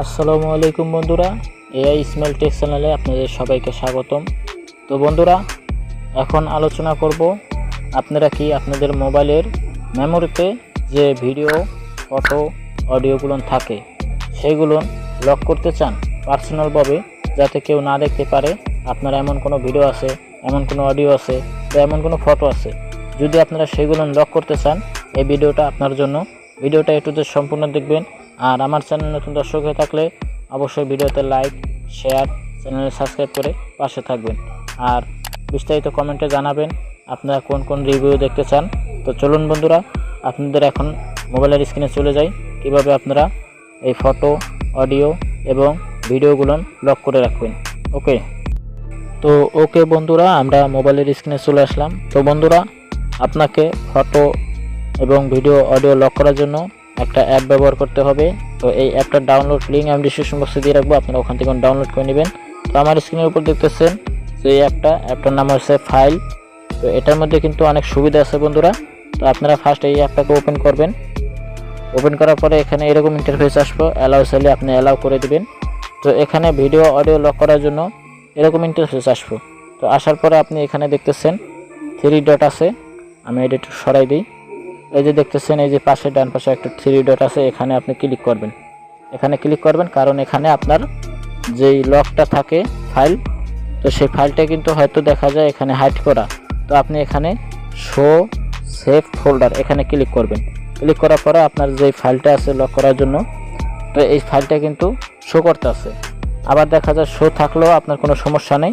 আসসালামু আলাইকুম বন্ধুরা, এআই স্মাইল টেক চ্যানেলে আপনাদের সবাইকে স্বাগতম। তো বন্ধুরা, এখন আলোচনা করব আপনারা কি আপনাদের মোবাইলের মেমোরিতে যে ভিডিও, ফটো, অডিওগুলো থাকে সেইগুলো লক করতে চান পার্সোনালভাবে, যাতে কেউ না দেখতে পারে আপনার এমন কোনো ভিডিও আছে, এমন কোনো অডিও আছে বা এমন কোনো ফটো আছে। যদি আপনারা সেগুলো লক করতে চান, এই ভিডিওটা আপনার জন্য। ভিডিওটা একটু সম্পূর্ণ দেখবেন। আর আমার চ্যানেল নতুন দর্শক হয়ে থাকলে অবশ্যই ভিডিওতে লাইক, শেয়ার, চ্যানেলে সাবস্ক্রাইব করে পাশে থাকবেন। আর বিস্তারিত কমেন্টে জানাবেন আপনারা কোন কোন রিভিউ দেখতে চান। তো চলুন বন্ধুরা, আপনাদের এখন মোবাইলের স্ক্রিনে চলে যাই কিভাবে আপনারা এই ফটো, অডিও এবং ভিডিওগুলো লক করে রাখবেন। ওকে বন্ধুরা, আমরা মোবাইলের স্ক্রিনে চলে আসলাম। তো বন্ধুরা, আপনাকে ফটো এবং ভিডিও, অডিও লক করার জন্য একটা অ্যাপ ব্যবহার করতে হবে। তো এই অ্যাপটার ডাউনলোড লিঙ্ক আমি ডিসক্রিপশন বক্সে দিয়ে রাখবো, আপনারা ওখান থেকে ডাউনলোড করে নেবেন। তো আমার স্ক্রিনের উপর দেখতেছেন যে এই অ্যাপটার নাম হচ্ছে ফাইল। তো এটার মধ্যে কিন্তু অনেক সুবিধা আছে বন্ধুরা। তো আপনারা ফার্স্ট এই অ্যাপটাকে ওপেন করবেন। ওপেন করার পরে এখানে এরকম ইন্টারফেস আসবে, অ্যালাউ চাইলে আপনি অ্যালাউ করে দিবেন। তো এখানে ভিডিও, অডিও লক করার জন্য এরকম ইন্টারফেস আসবে। তো আসার পরে আপনি এখানে দেখতেছেন 3 ডট আছে, আমি এটা একটু সরাই দিই। এই যে দেখতেছেন, এই যে পাশে ডান পাশে একটা 3 ডট আছে, এখানে আপনি ক্লিক করবেন। এখানে ক্লিক করবেন কারণ এখানে আপনার যেই লকটা থাকে ফাইল, তো সেই ফাইলটা কিন্তু হয়তো দেখা যায় এখানে হাইড করা। তো আপনি এখানে শো সেভ ফোল্ডার এখানে ক্লিক করবেন। ক্লিক করার পরে আপনার যেই ফাইলটা আছে লক করার জন্য, তো এই ফাইলটা কিন্তু শো করতে আছে। আবার দেখা যায় শো থাকলেও আপনার কোনো সমস্যা নেই।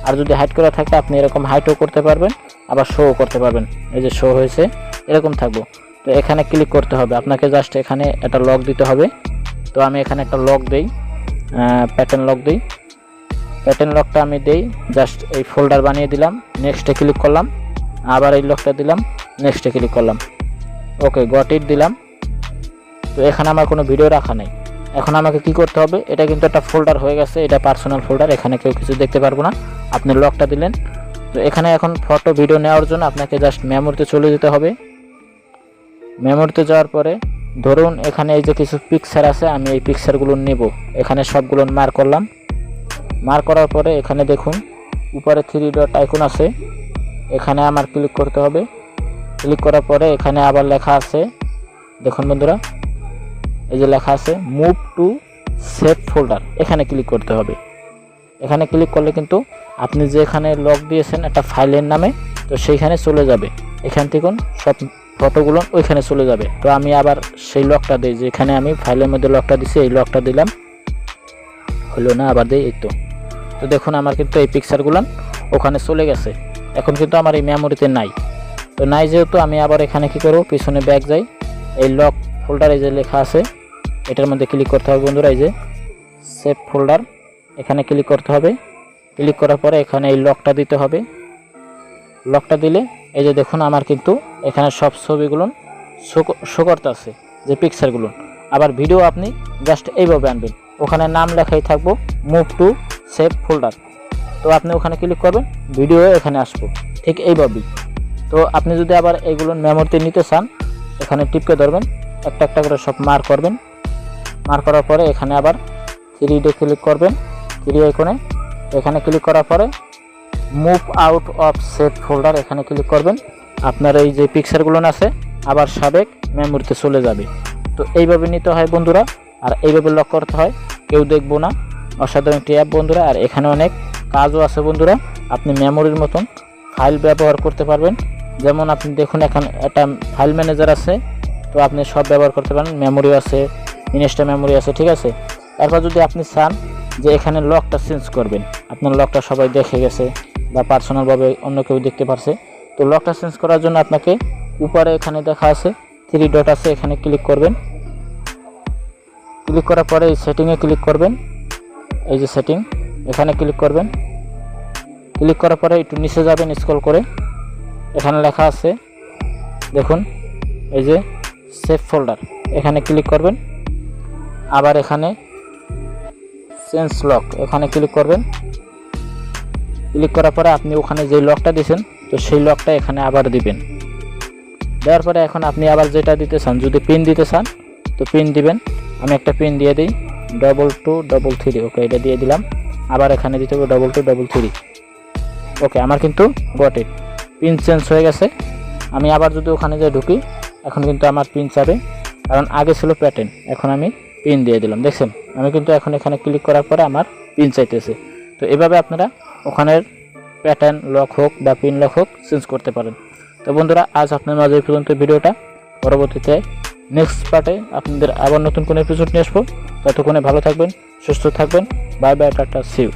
আর যদি হাইড করা থাকে আপনি এরকম হাইডও করতে পারবেন, আবার শোও করতে পারবেন। এই যে শো হয়েছে এরকম থাকবো। তো এখানে ক্লিক করতে হবে আপনাকে, জাস্ট এখানে একটা লক দিতে হবে। তো আমি এখানে একটা লক দেই, প্যাটার্ন লক দিই। প্যাটার্ন লকটা আমি দেই, জাস্ট এই ফোল্ডার বানিয়ে দিলাম, নেক্সটে ক্লিক করলাম, আবার এই লকটা দিলাম, নেক্সটে ক্লিক করলাম। ওকে, গট ইট দিলাম। তো এখানে আমার কোনো ভিডিও রাখা নেই। এখন আমাকে কি করতে হবে, এটা কিন্তু একটা ফোল্ডার হয়ে গেছে, এটা পার্সোনাল ফোল্ডার, এখানে কেউ কিছু দেখতে পারবো না। আপনি লকটা দিলেন। তো এখানে এখন ফটো, ভিডিও নেওয়ার জন্য আপনাকে জাস্ট মেমোরিতে চলে যেতে হবে। মেমোরিতে যাওয়ার পরে ধরুন এখানে এই যে কিছু পিকচার আছে, আমি এই পিকচারগুলো নেব। এখানে সবগুলো মার্ক করলাম। মার্ক করার পরে এখানে দেখুন উপরে 3 ডট আইকন আছে, এখানে আমার ক্লিক করতে হবে। ক্লিক করার পরে এখানে আবার লেখা আছে, দেখুন বন্ধুরা, এই যে লেখা আছে মুভ টু সেভ ফোল্ডার, এখানে ক্লিক করতে হবে। এখানে ক্লিক করলে কিন্তু আপনি যে এখানে লক দিয়েছেন একটা ফাইলের নামে, তো সেইখানে চলে যাবে। এখান থেকে সব ফটোগুলো ওইখানে চলে যাবে। তো আমি আবার সেই লকটা দিই, যেখানে আমি ফাইলের মধ্যে লকটা দিছি, এই লকটা দিলাম, হলো না, আবার দিই। এই তো দেখুন আমার কিন্তু এই পিকচারগুলো ওখানে চলে গেছে। এখন কিন্তু আমার এই মেমোরিতে নাই। তো নাই যেহেতু আমি আবার এখানে কি করব, পিছনে ব্যাক যাই, এই লক ফোল্ডারে যে লেখা আছে এটার মধ্যে ক্লিক করতে হবে বন্ধুরা। এই যে সেভ ফোল্ডার, এখানে ক্লিক করতে হবে। ক্লিক করার পরে এখানে এই লকটা দিতে হবে। লকটা দিলে এই যে দেখুন আমার কিন্তু এখানে সব ছবিগুলো শো করতে আছে, যে পিকচারগুলো। আবার ভিডিও আপনি জাস্ট এইভাবে আনবেন, ওখানে নাম লেখাই থাকবো মুভ টু সেভ ফোল্ডার। তো আপনি ওখানে ক্লিক করবেন, ভিডিও এখানে আসবো, ঠিক এইভাবেই। তো আপনি যদি আবার এইগুলো মেমোরিতে নিতে চান, এখানে টিপকে ধরবেন, একটা একটা করে সব মার্ক করবেন। মার্ক করার পরে এখানে আবার 3 ডে ক্লিক করবেন, 3 আইকনে। এখানে ক্লিক করার পরে move out of save folder এখানে ক্লিক করবেন। আপনার এই যে পিকচারগুলো আছে আবার সাবেক মেমোরিতে চলে যাবে। তো এইভাবে নিতে হয় বন্ধুরা, আর এইভাবে লক করতে হয়, কেউ দেখবো না। অসাধারণ একটি অ্যাপ বন্ধুরা। আর এখানে অনেক কাজও আছে বন্ধুরা, আপনি মেমোরির মতন ফাইল ব্যবহার করতে পারবেন। যেমন আপনি দেখুন এখানে একটা ফাইল ম্যানেজার আছে, তো আপনি সব ব্যবহার করতে পারেন, মেমোরি আছে, ইনস্টা মেমোরি আছে, ঠিক আছে। এরপর যদি আপনি চান যে এখানে লকটা চেঞ্জ করবেন, আপনার লকটা সবাই দেখে গেছে বা পার্সোনালভাবে অন্য কেউ দেখতে পারছে, তো লকটা চেঞ্জ করার জন্য আপনাকে উপরে এখানে দেখা আছে 3 ডট আছে, এখানে ক্লিক করবেন। ক্লিক করার পরে এই সেটিংয়ে ক্লিক করবেন, এই যে সেটিং, এখানে ক্লিক করবেন। ক্লিক করার পরে একটু নিচে যাবেন স্ক্রল করে, এখানে লেখা আছে দেখুন এই যে সেভ ফোল্ডার, এখানে ক্লিক করবেন। আবার এখানে চেঞ্জ লক, এখানে ক্লিক করবেন। ক্লিক করার পরে আপনি ওখানে যে লকটা দিয়েছেন, তো সেই লকটা এখানে আবার দিবেন। দেওয়ার পরে এখন আপনি আবার যেটা দিতে চান, যদি পিন দিতে চান তো পিন দিবেন। আমি একটা পিন দিয়ে দিই, 2233। ওকে, এটা দিয়ে দিলাম। আবার এখানে দিতে হবে 2233। ওকে, আমার কিন্তু গট ইট, পিন চেঞ্জ হয়ে গেছে। আমি আবার যদি ওখানে যে ঢুকি, এখন কিন্তু আমার পিন চাবে, কারণ আগে ছিল প্যাটার্ন, এখন আমি পিন দিয়ে দিলাম। দেখছেন, আমি কিন্তু এখন এখানে ক্লিক করার পরে আমার পিন চাইতেছে। তো এভাবে আপনারা ওখানের প্যাটার্ন লক হোক বা পিন লক হোক চেঞ্জ করতে পারেন। তো বন্ধুরা, আজ আপনার মাঝে এই পর্যন্ত ভিডিওটা। পরবর্তীতে নেক্সট পার্টে আপনাদের আবার নতুন কোনো এপিসোড নিয়ে আসবো। ততক্ষণে ভালো থাকবেন, সুস্থ থাকবেন। Bye bye, tata, see you.